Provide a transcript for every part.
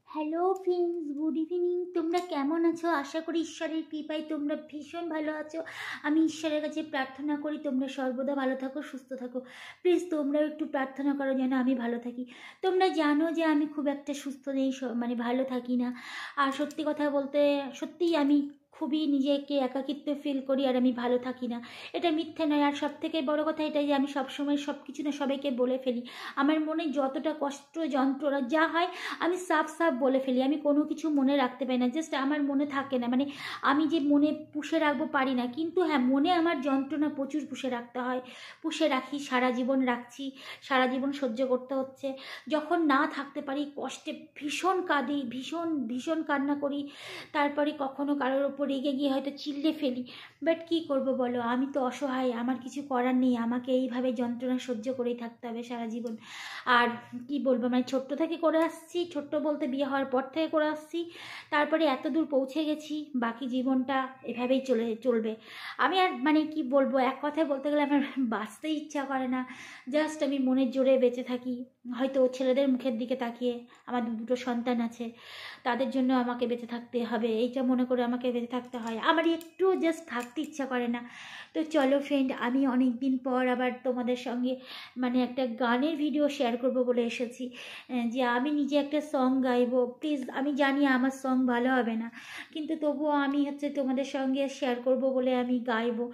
Hello friends, good evening. তোমরা কেমন আছো? আশা করি ঈশ্বরের কৃপায় তোমরা ভীষণ ভালো আছো। আমি ঈশ্বরের কাছে প্রার্থনা করি তোমরা সর্বদা ভালো থাকো, সুস্থ থাকো। প্লিজ তোমরাও একটু প্রার্থনা করো যেন আমি ভালো থাকি। তোমরা জানো যে আমি খুব একটা সুস্থ নেই, মানে ভালো থাকি না। আর সত্যি কথা বলতে সত্যিই আমি খুবই নিজেকে একাকিত্ব ফিল করি, আর আমি ভালো থাকি না, এটা মিথ্যে নয়। আর সব থেকে বড়ো কথা এটাই যে আমি সবসময় সব কিছু না সবাইকে বলে ফেলি। আমার মনে যতটা কষ্ট যন্ত্রণা যা হয় আমি সাফ বলে ফেলি। আমি কোনো কিছু মনে রাখতে পারি না, জাস্ট আমার মনে থাকে না, মানে আমি যে মনে পুষে রাখবো পারি না। কিন্তু হ্যাঁ, মনে আমার যন্ত্রণা প্রচুর পুষে রাখতে হয়, পুষে রাখি, সারা জীবন রাখছি, সারা জীবন সহ্য করতে হচ্ছে। যখন না থাকতে পারি কষ্টে ভীষণ কাঁদি, ভীষণ ভীষণ কান্না করি। তারপরে কখনো কারোর ওপর রেগে গিয়ে হয়তো চিল্লে ফেলি। বাট কী করবো বলো, আমি তো অসহায়, আমার কিছু করার নেই, আমাকে এইভাবে যন্ত্রণা সহ্য করেই থাকতে হবে সারা জীবন। আর কি বলবো, মানে ছোট্ট থেকে করে আসছি, ছোট্ট বলতে বিয়ে হওয়ার পর থেকে করে আসছি, তারপরে এত দূর পৌঁছে গেছি, বাকি জীবনটা এভাবেই চলবে। আমি আর মানে কি বলবো, এক কথায় বলতে গেলে আমার বাঁচতে ইচ্ছা করে না, জাস্ট আমি মনের জোরে বেঁচে থাকি। হয়তো ছেলেদের মুখের দিকে তাকিয়ে, আমার দুটো সন্তান আছে, তাদের জন্য আমাকে বেঁচে থাকতে হবে, এইটা মনে করে আমাকে বেঁচে থাকতে হয়, আমার একটু জাস্ট থাকতে ইচ্ছা করে না। তো চলো ফ্রেন্ড, আমি অনেক দিন পর আবার তোমাদের সঙ্গে মানে একটা গানের ভিডিও শেয়ার করব বলে এসেছি, যে আমি নিজে একটা সং গাইবো। প্লিজ, আমি জানি আমার সং ভালো হবে না, কিন্তু তবুও আমি তোমাদের সঙ্গে শেয়ার করব বলে আমি গাইবো।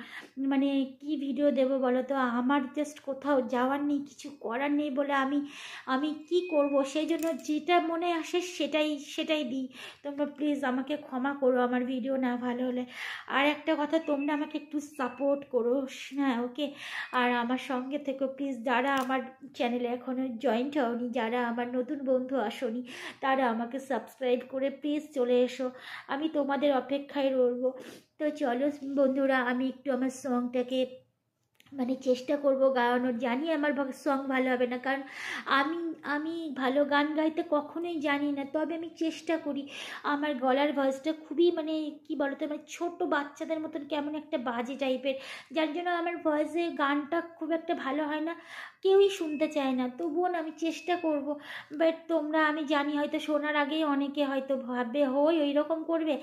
মানে কি ভিডিও দেব বলো তো, আমার জাস্ট কোথাও যাওয়ার নেই, কিছু করার নেই বলে আমি কি করব, সেই জন্য যেটা মনে আসে সেটাই দিই। তোমরা প্লিজ আমাকে ক্ষমা করো আমার ভিডিও না ভালো হলে। আর একটা কথা, তোমরা আমাকে একটু সাপোর্ট করো, হ্যাঁ ওকে। আর আমার সঙ্গে থেকো প্লিজ, যারা আমার চ্যানেলে এখনও জয়েন্ট হওনি, যারা আমার নতুন বন্ধু আসনি, তারা আমাকে সাবস্ক্রাইব করে প্লিজ চলে এসো, আমি তোমাদের অপেক্ষায় রইব। তো চলো বন্ধুরা, আমি একটু আমার সংটাকে মানে চেষ্টা করব গাওয়ানোর। জানি আমার সং ভালো হবে না, কারণ আমি আমি ভালো গান গাইতে কখনোই জানি না, তবে আমি চেষ্টা করি। আমার গলার ভয়েসটা খুবই মানে কি বলতো, মানে ছোট বাচ্চাদের মতন কেমন একটা বাজে টাইপের, যার জন্য আমার ভয়েসে গানটা খুব একটা ভালো হয় না, কেউই শুনতে চায় না। তবুও না, আমি চেষ্টা করব। বাট তোমরা, আমি জানি হয়তো শোনার আগেই অনেকে হয়তো ভাববে ওই রকম করবে,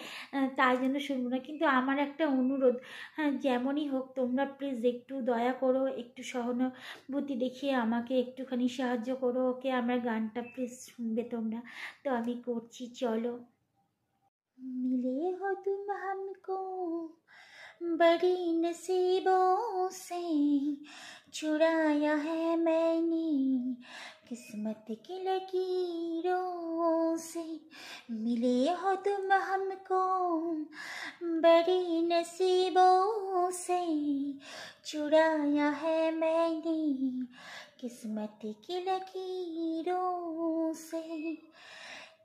তাই জন্য শুনবো না। কিন্তু আমার একটা অনুরোধ, হ্যাঁ যেমনই হোক তোমরা প্লিজ একটু দয়া করো, একটু সহানুভূতি দেখিয়ে আমাকে একটুখানি সাহায্য করো, ওকে। আমার গানটা প্লিজ শুনবে তোমরা। তো আমি করছি, চলো। মিলে हो तुम हमको बड़ी नसीबों से, चुराया है मैंने किस्मत की लकीरों से। मिले हो तुम हमको बड़ी नसीबों से, चुराया है मैंने किस्मत की लकीरों से।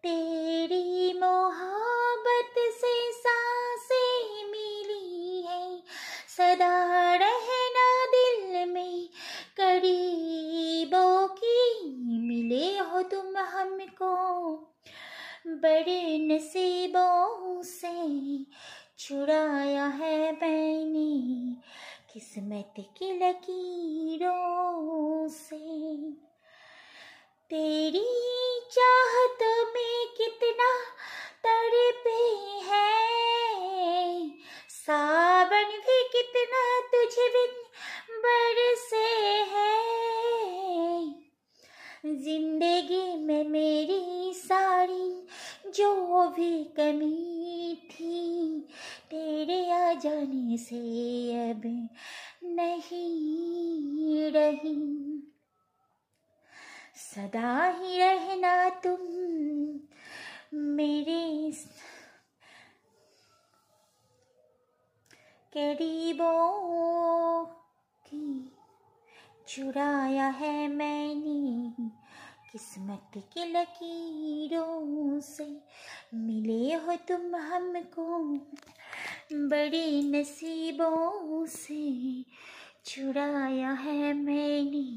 तेरी मोहब्बत से सांसें मिली है, सदा रहना दिल में करीबों की। मिले हो तुम हमको बड़े नसीबों से, चुराया है मैंने किस्मत की लकीरों से। तेरी चाहत में कितना तड़पे हैं, सावन भी कितना तुझ बिन बरसे हैं। जिंदगी में मेरी सारी जो भी कमी थी, तेरे आ जाने से अब नहीं रही। सदा ही रहना तुम मेरे करीबों की, चुराया है मैंने किस्मत की लकीरों से। मिले हो तुम हमको बड़ी नसीबों से, चुराया है मैंने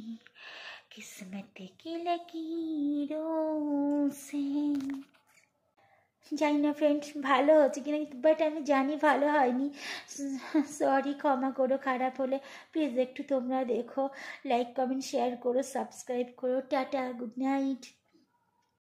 किस्मत की लकीरों से। জানি না ফ্রেন্ড ভালো হচ্ছে কিনা, বাট আমি জানি ভালো হয়নি, সরি, ক্ষমা করো খারাপ হলে। প্লিজ একটু তোমরা দেখো, লাইক কমেন্ট শেয়ার করো, সাবস্ক্রাইব করো। Tata, good night.